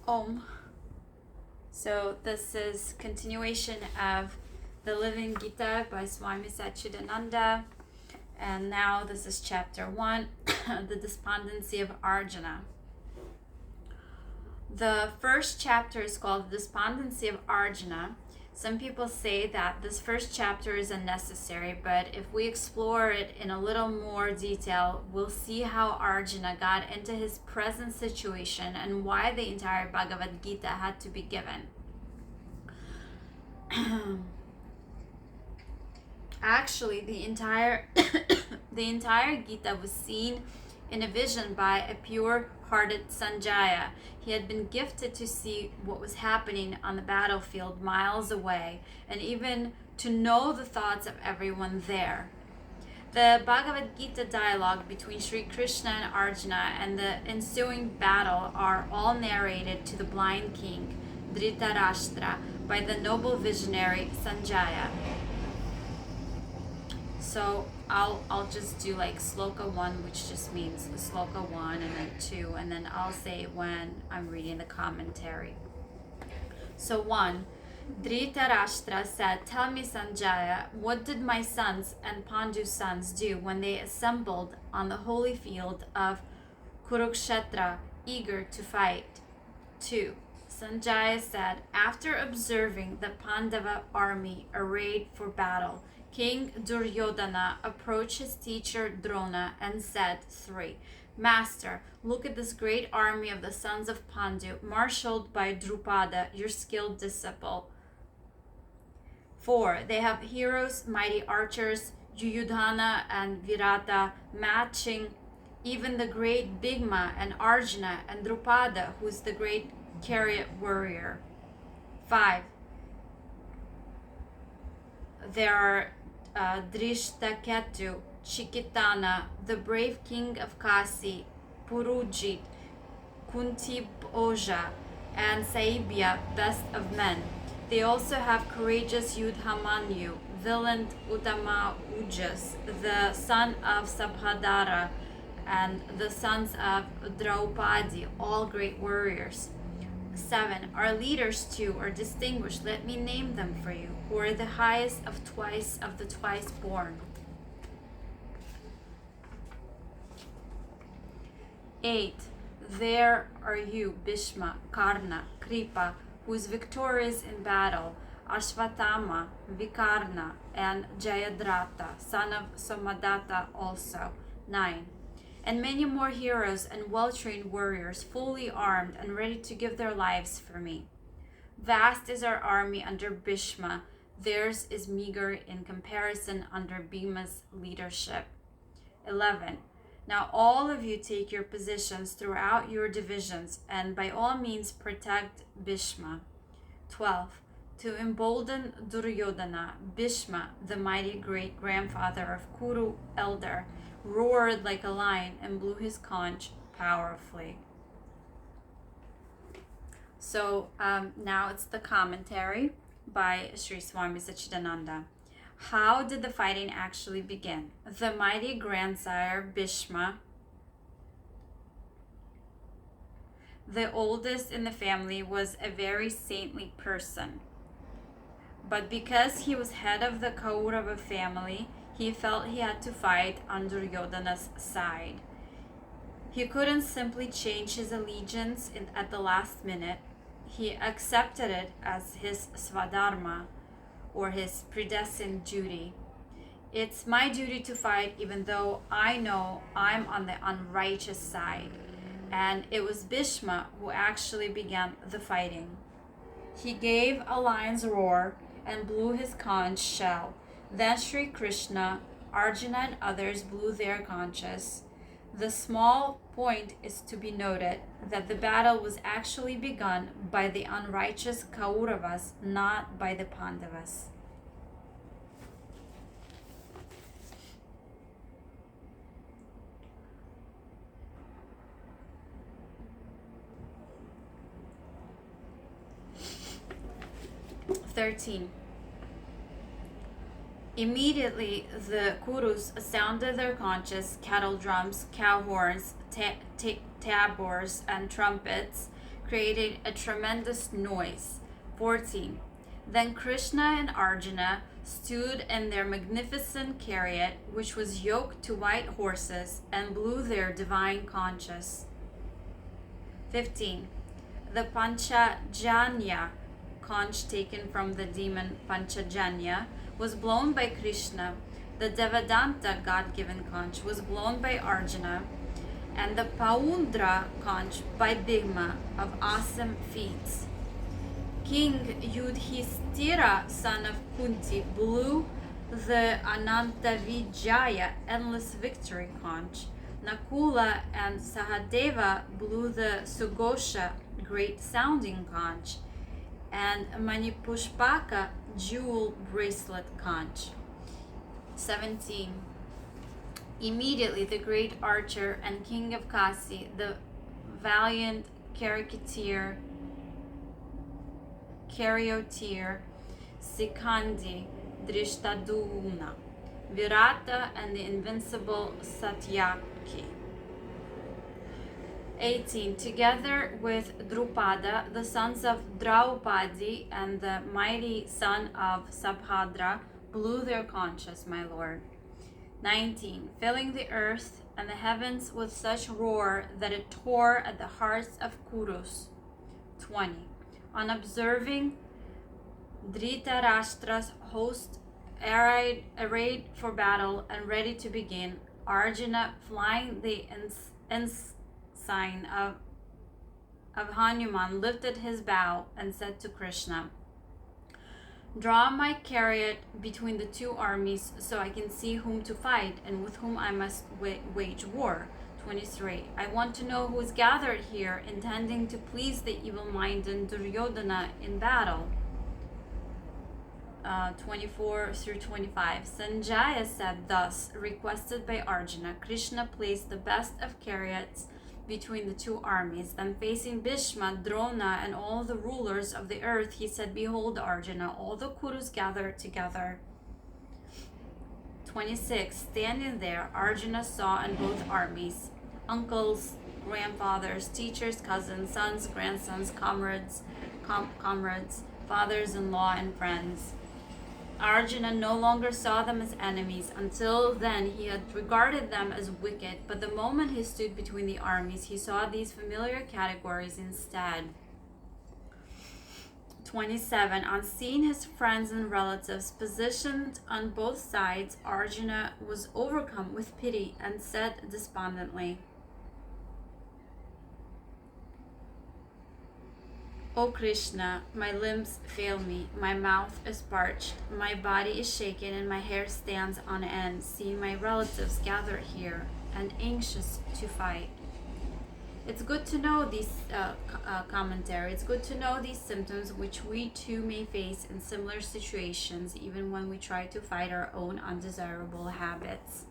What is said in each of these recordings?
Om. So this is continuation of the Living Gita by Swami Satchidananda. And now this is chapter 1, the Despondency of Arjuna. The first chapter is called the Despondency of Arjuna. Some people say that this first chapter is unnecessary, but if we explore it in a little more detail, we'll see how Arjuna got into his present situation and why the entire Bhagavad Gita had to be given. Actually, the entire Gita was seen in a vision by a pure-hearted Sanjaya. He had been gifted to see what was happening on the battlefield miles away, and even to know the thoughts of everyone there. The Bhagavad Gita dialogue between Sri Krishna and Arjuna and the ensuing battle are all narrated to the blind king, Dhritarashtra, by the noble visionary Sanjaya. So I'll just do like sloka 1, which just means sloka 1, and then 2, and then I'll say when I'm reading the commentary. So 1, Dhritarashtra said, "Tell me, Sanjaya, what did my sons and Pandu's sons do when they assembled on the holy field of Kurukshetra, eager to fight?" 2, Sanjaya said, "After observing the Pandava army arrayed for battle, King Duryodhana approached his teacher Drona and said," 3, "Master, look at this great army of the sons of Pandu, marshaled by Drupada, your skilled disciple. 4, they have heroes, mighty archers, Yuyudhana and Virata, matching even the great Bhigma and Arjuna and Drupada, who is the great chariot warrior. 5, there are Drishtaketu, Chikitana, the brave king of Kasi, Purujit, Kuntibhoja, and Saibya, best of men. They also have courageous Yudhamanyu, villain Uttama Ujas, the son of Sabhadara, and the sons of Draupadi, all great warriors. 7, our leaders too are distinguished. Let me name them for you, who are the highest of the twice born. 8, there are you, Bhishma, Karna, Kripa, who is victorious in battle, Ashvatthama, Vikarna, and Jayadratha, son of Somadatta also. 9, and many more heroes and well-trained warriors, fully armed and ready to give their lives for me. Vast is our army under Bhishma. Theirs is meager in comparison under Bhima's leadership. 11, now all of you take your positions throughout your divisions and by all means protect Bhishma. 12, to embolden Duryodhana, Bhishma, the mighty great-grandfather of Kuru elder, roared like a lion and blew his conch powerfully. So now it's the commentary by Sri Swami Satchidananda. How did the fighting actually begin? The mighty grandsire Bhishma, the oldest in the family, was a very saintly person. But because he was head of the Kaurava family, he felt he had to fight on Duryodhana's side. He couldn't simply change his allegiance at the last minute. He accepted it as his svadharma, or his predestined duty. It's my duty to fight even though I know I'm on the unrighteous side. And it was Bhishma who actually began the fighting. He gave a lion's roar and blew his conch shell. Then Sri Krishna, Arjuna, and others blew their conches. The small point is to be noted that the battle was actually begun by the unrighteous Kauravas, not by the Pandavas. "13. Immediately the Kurus sounded their conches, cattle drums, cow horns, tabors, and trumpets, created a tremendous noise. 14. Then Krishna and Arjuna stood in their magnificent chariot, which was yoked to white horses, and blew their divine conches. 15. The Panchajanya conch taken from the demon Panchajanya was blown by Krishna. The Devadanta god-given conch was blown by Arjuna, and the Paundra conch by Bhima of awesome feats. King Yudhishthira, son of Kunti, blew the Anantavijaya endless victory conch. Nakula and Sahadeva blew the Sughosha great sounding conch, and Manipushpaka jewel bracelet conch. 17. Immediately the great archer and king of Kasi, the valiant charioteer Sikandi, Drishtadumna, Virata, and the invincible Satyaki. 18. Together with Drupada, the sons of Draupadi, and the mighty son of Sabhadra, blew their conches, my lord. 19. Filling the earth and the heavens with such roar that it tore at the hearts of Kurus. 20. On observing Dhritarashtra's host arrayed for battle and ready to begin, Arjuna, flying the ensign of Hanuman, lifted his bow and said to Krishna, "Draw my chariot between the two armies so I can see whom to fight and with whom I must wage war." 23. I want to know who is gathered here, intending to please the evil-minded Duryodhana in battle. 24 through 25. Sanjaya said thus, requested by Arjuna. Krishna placed the best of chariots between the two armies. Then facing Bhishma, Drona, and all the rulers of the earth, he said, "Behold, Arjuna, all the Kurus gathered together." 26. Standing there, Arjuna saw in both armies uncles, grandfathers, teachers, cousins, sons, grandsons, comrades, fathers-in-law, and friends. Arjuna no longer saw them as enemies. Until then, he had regarded them as wicked, but the moment he stood between the armies, he saw these familiar categories instead. 27. On seeing his friends and relatives positioned on both sides, Arjuna was overcome with pity and said despondently, "O Krishna, my limbs fail me, my mouth is parched, my body is shaken, and my hair stands on end, seeing my relatives gathered here and anxious to fight." It's good to know these commentary. It's good to know these symptoms which we too may face in similar situations, even when we try to fight our own undesirable habits.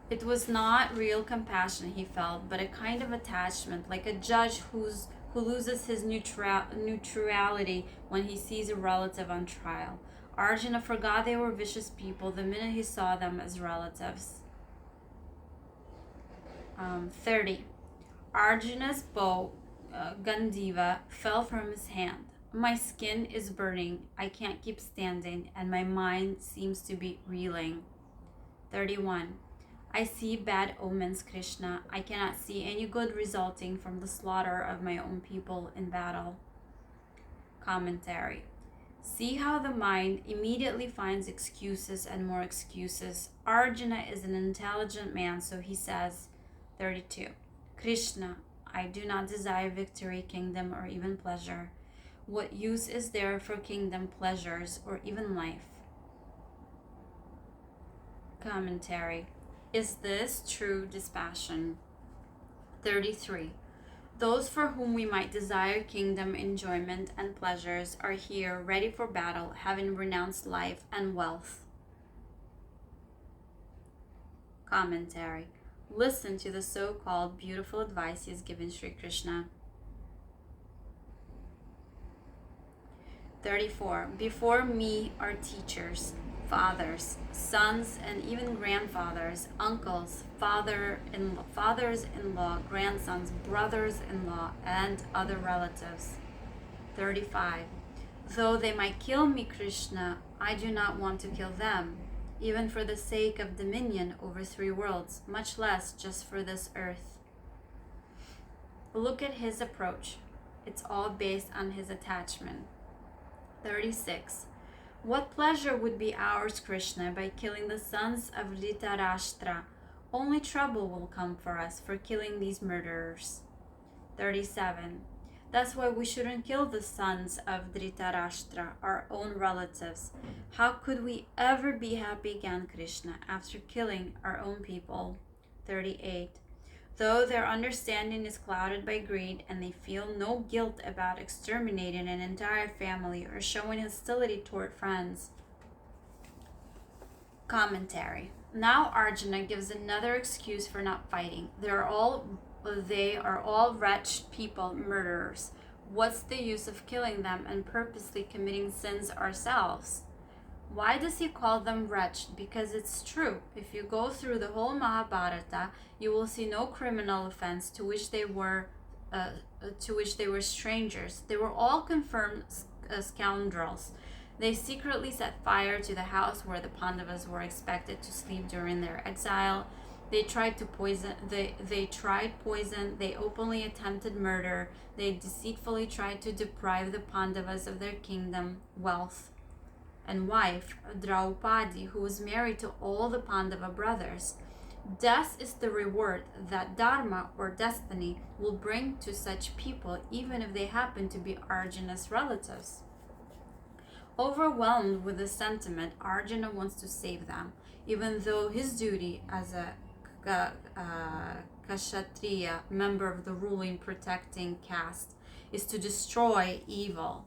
It was not real compassion he felt, but a kind of attachment, like a judge who loses his neutrality when he sees a relative on trial. Arjuna forgot they were vicious people the minute he saw them as relatives. 30. Arjuna's bow, Gandiva, fell from his hand. "My skin is burning, I can't keep standing, and my mind seems to be reeling." 31. I see bad omens, Krishna. I cannot see any good resulting from the slaughter of my own people in battle. Commentary. See how the mind immediately finds excuses and more excuses. Arjuna is an intelligent man, so he says, 32. Krishna, I do not desire victory, kingdom, or even pleasure. What use is there for kingdom, pleasures, or even life? Commentary. Is this true dispassion? 33. Those for whom we might desire kingdom, enjoyment, and pleasures are here, ready for battle, having renounced life and wealth. Commentary. Listen to the so-called beautiful advice he has given Sri Krishna. 34. Before me are teachers. fathers, sons, and even grandfathers, uncles, fathers-in-law, grandsons, brothers-in-law, and other relatives. 35. Though they might kill me, Krishna, I do not want to kill them, even for the sake of dominion over 3 worlds, much less just for this earth. Look at his approach. It's all based on his attachment. 36. What pleasure would be ours, Krishna, by killing the sons of Dhritarashtra? Only trouble will come for us for killing these murderers. 37. That's why we shouldn't kill the sons of Dhritarashtra, our own relatives. How could we ever be happy again, Krishna, after killing our own people? 38. Though their understanding is clouded by greed and they feel no guilt about exterminating an entire family or showing hostility toward friends. Commentary. Now Arjuna gives another excuse for not fighting. They are all wretched people, murderers. What's the use of killing them and purposely committing sins ourselves? Why does he call them wretched? Because it's true. If you go through the whole Mahabharata, you will see no criminal offense to which they were strangers. They were all confirmed scoundrels. They secretly set fire to the house where the Pandavas were expected to sleep during their exile. They tried poison. They openly attempted murder. They deceitfully tried to deprive the Pandavas of their kingdom, wealth, and wife, Draupadi, who was married to all the Pandava brothers. Death is the reward that dharma, or destiny, will bring to such people, even if they happen to be Arjuna's relatives. Overwhelmed with this sentiment, Arjuna wants to save them, even though his duty as a Kshatriya, member of the ruling protecting caste, is to destroy evil.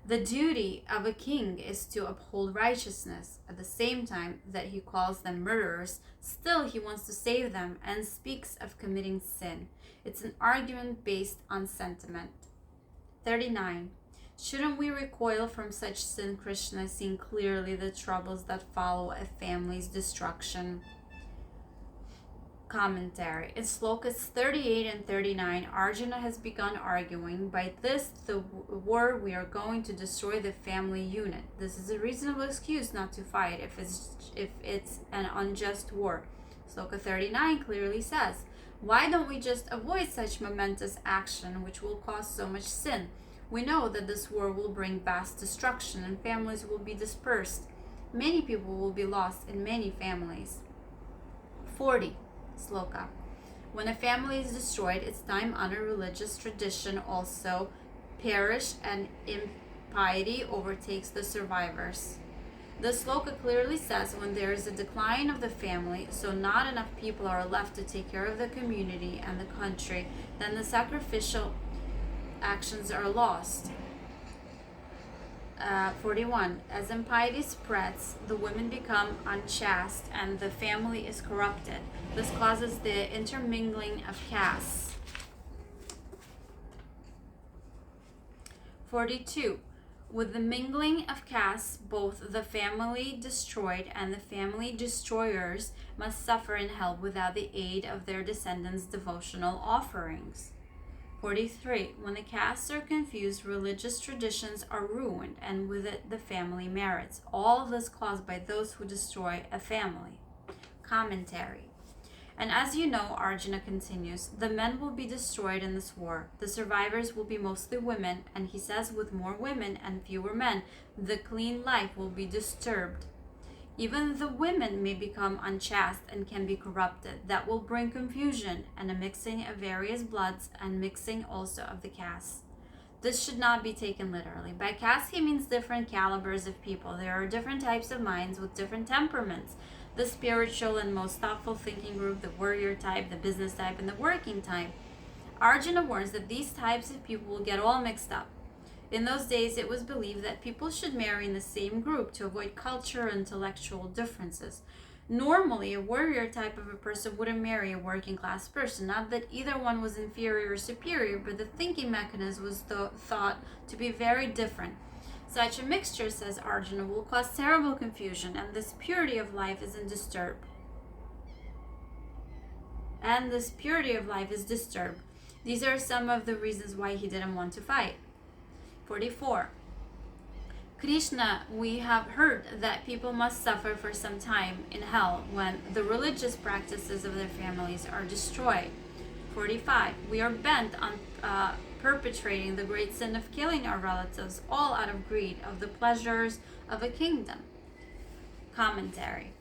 The duty of a king is to uphold righteousness. At the same time that he calls them murderers, still he wants to save them and speaks of committing sin. It's an argument based on sentiment. 39. Shouldn't we recoil from such sin, Krishna, seeing clearly the troubles that follow a family's destruction? Commentary. In slokas 38 and 39, Arjuna has begun arguing, by this the war we are going to destroy the family unit. This is a reasonable excuse not to fight if it's an unjust war. Sloka 39 clearly says, why don't we just avoid such momentous action which will cause so much sin? We know that this war will bring vast destruction and families will be dispersed. Many people will be lost in many families. 40. Sloka. When a family is destroyed, its time-honored religious tradition also perish and impiety overtakes the survivors. The sloka clearly says when there is a decline of the family, so not enough people are left to take care of the community and the country, then the sacrificial actions are lost. 41. As impiety spreads, the women become unchaste and the family is corrupted. This causes the intermingling of castes. 42. With the mingling of castes, both the family destroyed and the family destroyers must suffer in hell without the aid of their descendants' devotional offerings. 43. When the castes are confused, religious traditions are ruined, and with it the family merits. All this caused by those who destroy a family. Commentary. And as you know, Arjuna continues, the men will be destroyed in this war. The survivors will be mostly women, and he says with more women and fewer men, the clean life will be disturbed. Even the women may become unchaste and can be corrupted. That will bring confusion and a mixing of various bloods and mixing also of the castes. This should not be taken literally. By caste, he means different calibers of people. There are different types of minds with different temperaments. The spiritual and most thoughtful thinking group, the warrior type, the business type, and the working type. Arjuna warns that these types of people will get all mixed up. In those days, it was believed that people should marry in the same group to avoid cultural and intellectual differences. Normally, a warrior type of a person wouldn't marry a working class person. Not that either one was inferior or superior, but the thinking mechanism was thought to be very different. Such a mixture, says Arjuna, will cause terrible confusion, and this purity of life is disturbed. These are some of the reasons why he didn't want to fight. 44. Krishna, we have heard that people must suffer for some time in hell when the religious practices of their families are destroyed. 45. We are bent on perpetrating the great sin of killing our relatives, all out of greed of the pleasures of a kingdom. Commentary.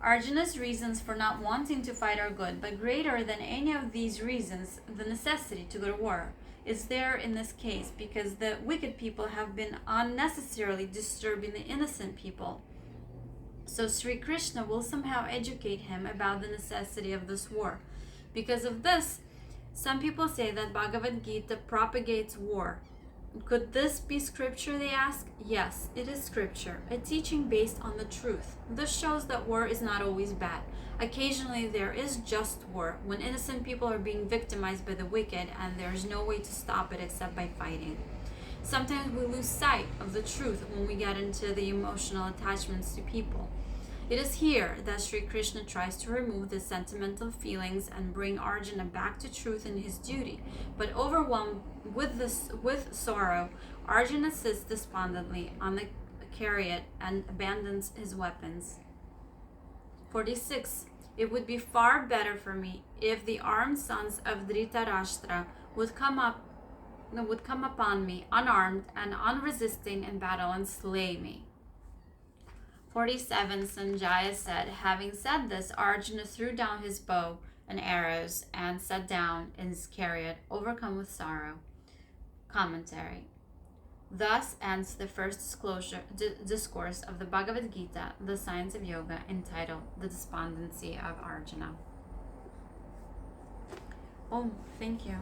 Arjuna's reasons for not wanting to fight are good, but greater than any of these reasons, the necessity to go to war is there in this case, because the wicked people have been unnecessarily disturbing the innocent people. So Sri Krishna will somehow educate him about the necessity of this war. Because of this, some people say that Bhagavad Gita propagates war. Could this be scripture, they ask? Yes, it is scripture, a teaching based on the truth. This shows that war is not always bad. Occasionally there is just war, when innocent people are being victimized by the wicked and there is no way to stop it except by fighting. Sometimes we lose sight of the truth when we get into the emotional attachments to people. It is here that Sri Krishna tries to remove the sentimental feelings and bring Arjuna back to truth in his duty. But overwhelmed with sorrow, Arjuna sits despondently on the chariot and abandons his weapons. 46. It would be far better for me if the armed sons of Dhritarashtra would come upon me unarmed and unresisting in battle and slay me. 47. Sanjaya said, having said this, Arjuna threw down his bow and arrows and sat down in his chariot, overcome with sorrow. Commentary. Thus ends the first discourse of the Bhagavad Gita, the Science of Yoga, entitled The Despondency of Arjuna. Oh, thank you.